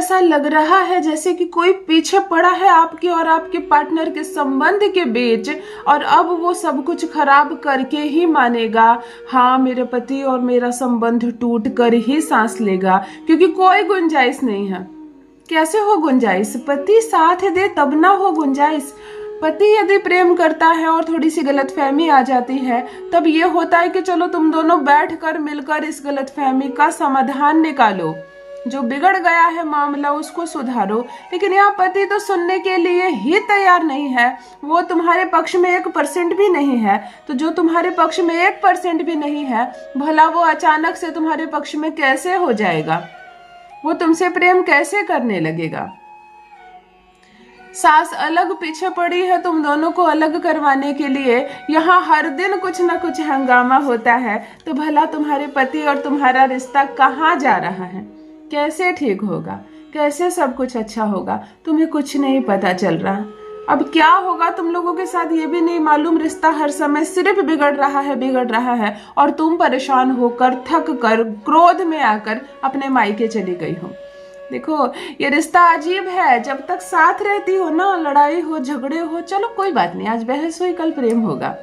ऐसा लग रहा है जैसे कि कोई पीछे पड़ा है आपके और आपके पार्टनर के संबंध के बीच, और अब वो सब कुछ खराब करके ही मानेगा, हाँ मेरे पति और मेरा संबंध टूट कर ही सांस लेगा, क्योंकि कोई गुंजाइश नहीं है। कैसे हो गुंजाइश? पति साथ दे तब ना हो गुंजाइश। पति यदि प्रेम करता है और थोड़ी सी गलतफहमी आ जाती है, तब ये होता है कि चलो तुम दोनों बैठकर मिलकर इस गलतफहमी का समाधान निकालो, जो बिगड़ गया है मामला उसको सुधारो। लेकिन यहाँ पति तो सुनने के लिए ही तैयार नहीं है, वो तुम्हारे पक्ष में 1% भी नहीं है। तो जो तुम्हारे पक्ष में 1% भी नहीं है, भला वो अचानक से तुम्हारे पक्ष में कैसे हो जाएगा? वो तुमसे प्रेम कैसे करने लगेगा? सास अलग पीछे पड़ी है तुम दोनों को अलग करवाने के लिए। यहाँ हर दिन कुछ ना कुछ हंगामा होता है, तो भला तुम्हारे पति और तुम्हारा रिश्ता कहाँ जा रहा है? कैसे ठीक होगा? कैसे सब कुछ अच्छा होगा? तुम्हें कुछ नहीं पता चल रहा। अब क्या होगा तुम लोगों के साथ ये भी नहीं मालूम। रिश्ता हर समय सिर्फ बिगड़ रहा है और तुम परेशान होकर, थक कर, क्रोध में आकर अपने मायके चली गई हो। देखो ये रिश्ता अजीब है। जब तक साथ रहती हो ना, लड़ाई हो, झगड़े हो, चलो कोई बात नहीं, आज बहस हुई कल प्रेम होगा,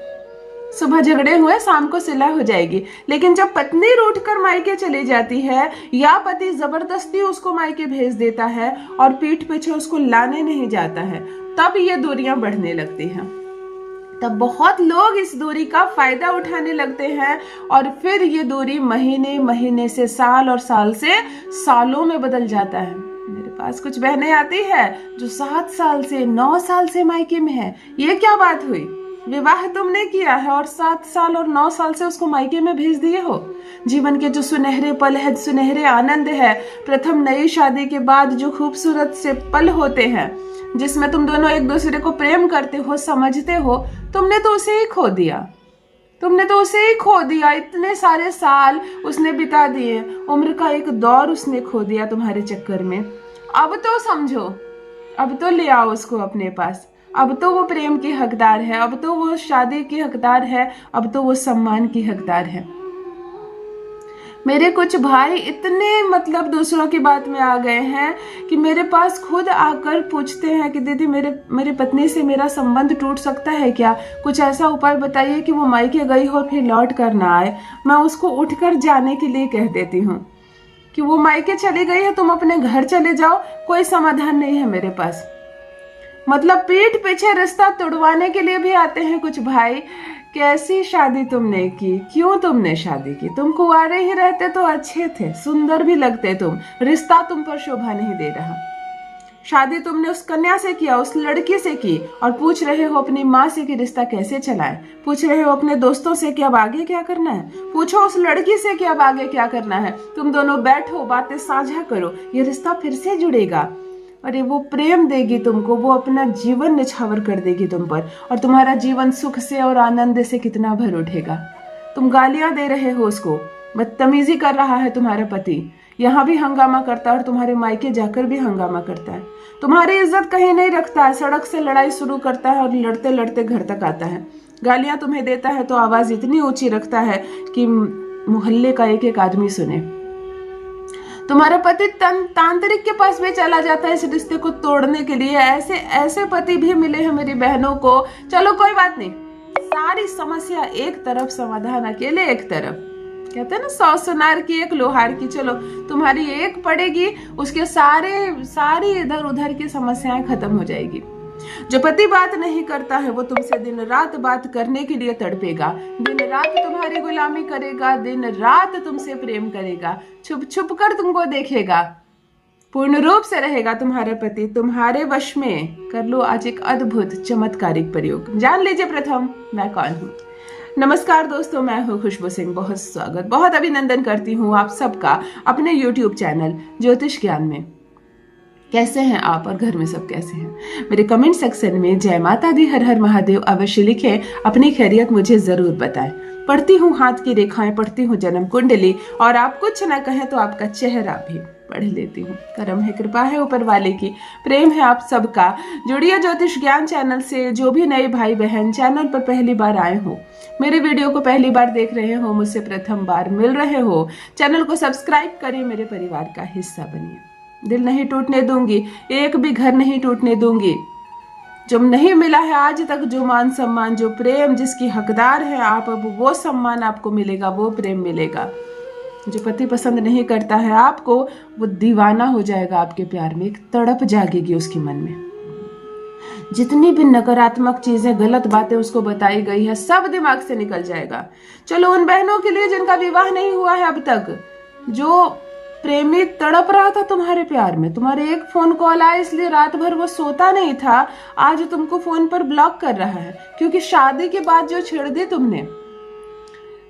सुबह झगड़े हुए शाम को सिला हो जाएगी। लेकिन जब पत्नी रूठ कर मायके चली जाती है या पति जबरदस्ती उसको मायके भेज देता है और पीठ पीछे उसको लाने नहीं जाता है, तब ये दूरियां बढ़ने लगती हैं। तब बहुत लोग इस दूरी का फायदा उठाने लगते हैं और फिर ये दूरी महीने महीने से, साल और साल से सालों में बदल जाता है। मेरे पास कुछ बहनें आती है जो 7 साल से 9 साल से मायके में है। ये क्या बात हुई? विवाह तुमने किया है और 7 साल और 9 साल से उसको मायके में भेज दिए हो। जीवन के जो सुनहरे पल है, सुनहरे आनंद है, प्रथम नई शादी के बाद जो खूबसूरत से पल होते हैं, जिसमें तुम दोनों एक दूसरे को प्रेम करते हो, समझते हो, तुमने तो उसे ही खो दिया। इतने सारे साल उसने बिता दिए, उम्र का एक दौर उसने खो दिया तुम्हारे चक्कर में। अब तो समझो, अब तो ले आओ उसको अपने पास। अब तो वो प्रेम की हकदार है, अब तो वो शादी की हकदार है, अब तो वो सम्मान की हकदार है। मेरे कुछ भाई इतने दूसरों की बात में आ गए हैं कि मेरे पास खुद आकर पूछते हैं कि दीदी मेरे पत्नी से मेरा संबंध टूट सकता है क्या? कुछ ऐसा उपाय बताइए कि वो मायके गई हो फिर लौट कर ना आए। मैं उसको उठकर जाने के लिए कह देती हूँ कि वो मायके चली गई है, तुम अपने घर चले जाओ, कोई समाधान नहीं है मेरे पास। पीठ पीछे रिश्ता तोड़वाने के लिए भी आते हैं कुछ भाई। कैसी शादी तुमने की? क्यों तुमने शादी की? तुम कुंवारे ही रहते तो अच्छे थे, सुंदर भी लगते तुम, रिश्ता तुम पर शोभा नहीं दे रहा। शादी तुमने उस कन्या से किया, उस लड़की से की, और पूछ रहे हो अपनी माँ से कि रिश्ता कैसे चलाए। पूछ रहे हो अपने दोस्तों से कि अब आगे क्या करना है। पूछो उस लड़की से कि अब आगे क्या करना है। तुम दोनों बैठो, बातें साझा करो, ये रिश्ता फिर से जुड़ेगा। अरे वो प्रेम देगी तुमको, वो अपना जीवन निछावर कर देगी तुम पर, और तुम्हारा जीवन सुख से और आनंद से कितना भर उठेगा। तुम गालियां दे रहे हो उसको, बदतमीजी कर रहा है तुम्हारा पति, यहाँ भी हंगामा करता है और तुम्हारे मायके जाकर भी हंगामा करता है। तुम्हारी इज्जत कहीं नहीं रखता है, सड़क से लड़ाई शुरू करता है और लड़ते लड़ते घर तक आता है। गालियां तुम्हें देता है तो आवाज इतनी ऊंची रखता है कि मोहल्ले का एक एक आदमी सुने। तुम्हारा पति तांत्रिक के पास भी चला जाता है इस रिश्ते को तोड़ने के लिए। ऐसे पति भी मिले हैं मेरी बहनों को। चलो कोई बात नहीं, सारी समस्या एक तरफ, समाधान अकेले एक तरफ। कहते हैं ना 100 सुनार की 1 लोहार की। चलो तुम्हारी एक पड़ेगी, उसके सारी इधर उधर की समस्याएं खत्म हो जाएगी। जो पति बात नहीं करता है वो तुमसे दिन रात बात करने के लिए तड़पेगा, दिन रात तुम्हारी गुलामी करेगा, दिन रात तुमसे प्रेम करेगा, छुप छुप कर तुमको देखेगा। पूर्ण रूप से रहेगा तुम्हारा पति तुम्हारे वश में। कर लो आज एक अद्भुत चमत्कारिक प्रयोग, जान लीजिए प्रथम मैं कौन हूँ। नमस्कार दोस्तों, मैं हूँ खुशबू सिंह। बहुत स्वागत, बहुत अभिनंदन करती हूँ आप सबका अपने YouTube चैनल ज्योतिष ज्ञान में। कैसे हैं आप और घर में सब कैसे हैं? मेरे कमेंट सेक्शन में जय माता दी, हर हर महादेव अवश्य लिखें, अपनी खैरियत मुझे जरूर बताएं। पढ़ती हूँ हाथ की रेखाएं, पढ़ती हूँ जन्म कुंडली, और आप कुछ न कहें तो आपका चेहरा भी पढ़ लेती हूँ। करम है, कृपा है ऊपर वाले की, प्रेम है आप सबका। जुड़िए ज्योतिष ज्ञान चैनल से। जो भी नए भाई बहन चैनल पर पहली बार आए हो, मेरे वीडियो को पहली बार देख रहे हो, मुझसे प्रथम बार मिल रहे हो, चैनल को सब्सक्राइब करिए, मेरे परिवार का हिस्सा बनिए। दिल नहीं टूटने दूंगी, एक भी घर नहीं टूटने दूंगी। जो नहीं मिला है आज तक, जो मान सम्मान, जो प्रेम जिसकी हकदार है आप, अब वो सम्मान आपको मिलेगा, वो प्रेम मिलेगा। जो पति पसंद नहीं करता है आपको, वो दीवाना हो जाएगा आपके प्यार में, एक तड़प जागेगी उसके मन में। जितनी भी नकारात्मक चीजें, गलत बातें उसको बताई गई है, सब दिमाग से निकल जाएगा। चलो उन बहनों के लिए जिनका विवाह नहीं हुआ है अब तक, जो प्रेमी तड़प रहा था तुम्हारे प्यार में, तुम्हारे एक फोन कॉल आया इसलिए रात भर वो सोता नहीं था, आज तुमको फोन पर ब्लॉक कर रहा है क्योंकि शादी के बाद जो छेड़ दी तुमने।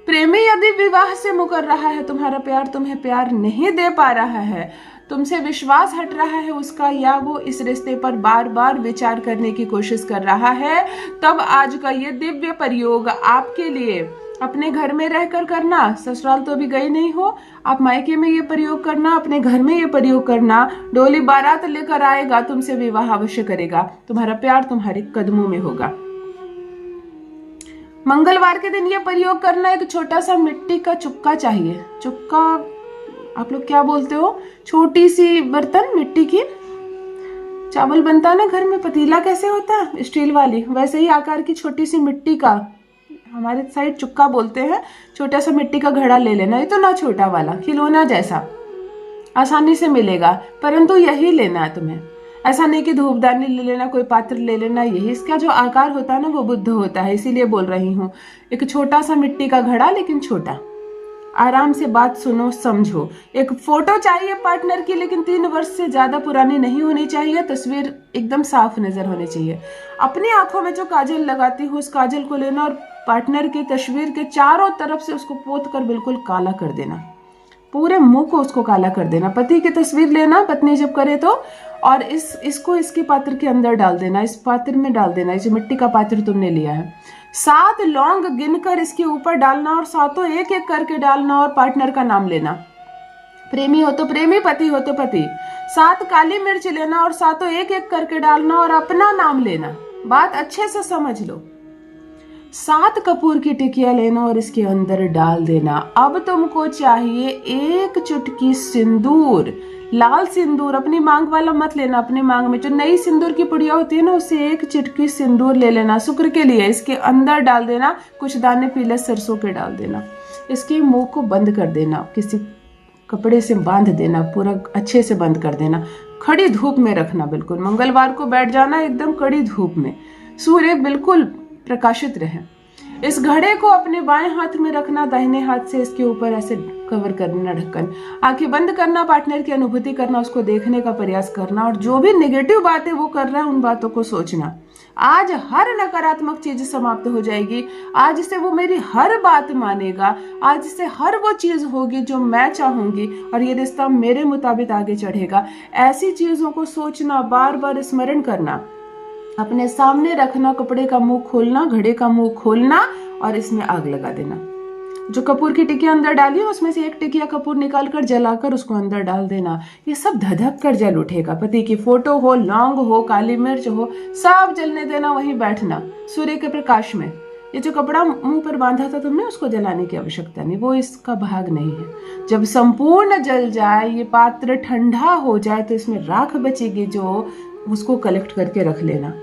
प्रेमी यदि विवाह से मुकर रहा है, तुम्हारा प्यार तुम्हें प्यार नहीं दे पा रहा है, तुमसे विश्वास हट रहा है उसका, या वो इस रिश्ते पर बार बार विचार करने की कोशिश कर रहा है, तब आज का ये दिव्य प्रयोग आपके लिए अपने घर में रहकर करना। ससुराल तो अभी गई नहीं हो, आप मायके में ये प्रयोग करना, अपने घर में ये प्रयोग करना। डोली बारात लेकर आएगा, तुमसे विवाह अवश्य करेगा, तुम्हारा प्यार तुम्हारे कदमों में होगा। मंगलवार के दिन ये प्रयोग करना। एक छोटा सा मिट्टी का चुक्का चाहिए। चुक्का आप लोग क्या बोलते हो? छोटी सी बर्तन, मिट्टी की। चावल बनता है ना घर में, पतीला कैसे होता है स्टील वाली, वैसे ही आकार की छोटी सी मिट्टी का, हमारे साइड चुक्का बोलते हैं। छोटा सा मिट्टी का घड़ा ले लेना, ये तो ना छोटा वाला, खिलौना जैसा, आसानी से मिलेगा, परंतु यही लेना है तुम्हें। ऐसा नहीं कि धूपदानी ले लेना, कोई पात्र ले लेना, यही इसका जो आकार होता है ना वो बुद्ध होता है, इसीलिए बोल रही हूँ। एक छोटा सा मिट्टी का घड़ा, लेकिन छोटा। आराम से बात सुनो, समझो। एक फोटो चाहिए पार्टनर की, लेकिन 3 वर्ष से ज्यादा पुरानी नहीं होनी चाहिए। तस्वीर एकदम साफ नजर होनी चाहिए। अपनी आंखों में जो काजल लगाती हो उस काजल को लेना और पार्टनर की तस्वीर के चारों तरफ से उसको पोत कर बिल्कुल काला कर देना, पूरे मुंह को उसको काला कर देना। पति की तस्वीर लेना, पत्नी जब करे तो, और इसको इसके पात्र के अंदर डाल देना, इस पात्र में डाल देना, इस मिट्टी का पात्र तुमने लिया है। 7 लौंग गिनकर इसके ऊपर डालना और 7 एक एक करके डालना और पार्टनर का नाम लेना। प्रेमी हो तो प्रेमी, पति हो तो पति। 7 काली मिर्च लेना और 7 एक एक करके डालना और अपना नाम लेना। बात अच्छे से समझ लो। 7 कपूर की टिकिया लेना और इसके अंदर डाल देना। अब तुमको चाहिए 1 चुटकी सिंदूर, लाल सिंदूर। अपनी मांग वाला मत लेना, अपनी मांग में जो नई सिंदूर की पुड़िया होती है ना, उससे 1 चुटकी सिंदूर ले लेना शुक्र के लिए। इसके अंदर डाल देना, कुछ दाने पीले सरसों के डाल देना। इसके मुंह को बंद कर देना, किसी कपड़े से बांध देना, पूरा अच्छे से बंद कर देना। खड़ी धूप में रखना, बिल्कुल मंगलवार को बैठ जाना एकदम कड़ी धूप में, सूर्य बिल्कुल प्रकाशित रहे। इस घड़े को अपने बाएं हाथ में रखना, दाहिने हाथ से इसके ऊपर ऐसे कवर करना ढक्कन। आंखें बंद करना, पार्टनर की अनुभूति करना, उसको देखने का प्रयास करना और जो भी नेगेटिव बातें वो कर रहा है उन बातों को सोचना। आज हर नकारात्मक चीज समाप्त हो जाएगी। आज से वो मेरी हर बात मानेगा। आज से हर वो चीज होगी जो मैं चाहूंगी और ये रिश्ता मेरे मुताबिक आगे चढ़ेगा। ऐसी चीजों को सोचना, बार बार स्मरण करना, अपने सामने रखना, कपड़े का मुंह खोलना, घड़े का मुंह खोलना और इसमें आग लगा देना। जो कपूर की टिकिया अंदर डाली उसमें से 1 टिकिया कपूर निकालकर जलाकर उसको अंदर डाल देना। ये सब धधक कर जल उठेगा। पति की फोटो हो, लौंग हो, काली मिर्च हो, सब जलने देना, वहीं बैठना सूर्य के प्रकाश में। ये जो कपड़ा मुंह पर बांधा था तुमने, उसको जलाने की आवश्यकता नहीं, वो इसका भाग नहीं है। जब संपूर्ण जल जाए, ये पात्र ठंडा हो जाए, तो इसमें राख बचेगी जो उसको कलेक्ट करके रख लेना।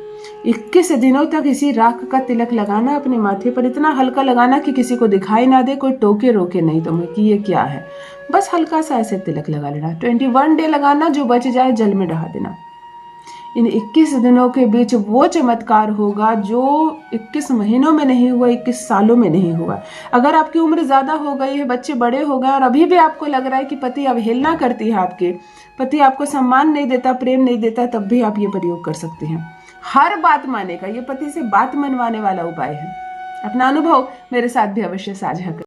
21 दिनों तक इसी राख का तिलक लगाना अपने माथे पर, इतना हल्का लगाना कि किसी को दिखाई ना दे, कोई टोके रोके नहीं तुम्हें कि ये क्या है। बस हल्का सा ऐसे तिलक लगा लेना। 21 डे लगाना, जो बच जाए जल में डहा देना। इन 21 दिनों के बीच वो चमत्कार होगा जो 21 महीनों में नहीं हुआ, 21 सालों में नहीं हुआ। अगर आपकी उम्र ज्यादा हो गई है, बच्चे बड़े हो गए और अभी भी आपको लग रहा है कि पति अवहेलना करती है, आपके पति आपको सम्मान नहीं देता, प्रेम नहीं देता, तब भी आप ये प्रयोग कर सकते हैं। हर बात मानेगा, ये पति से बात मनवाने वाला उपाय है। अपना अनुभव मेरे साथ भी अवश्य साझा करें।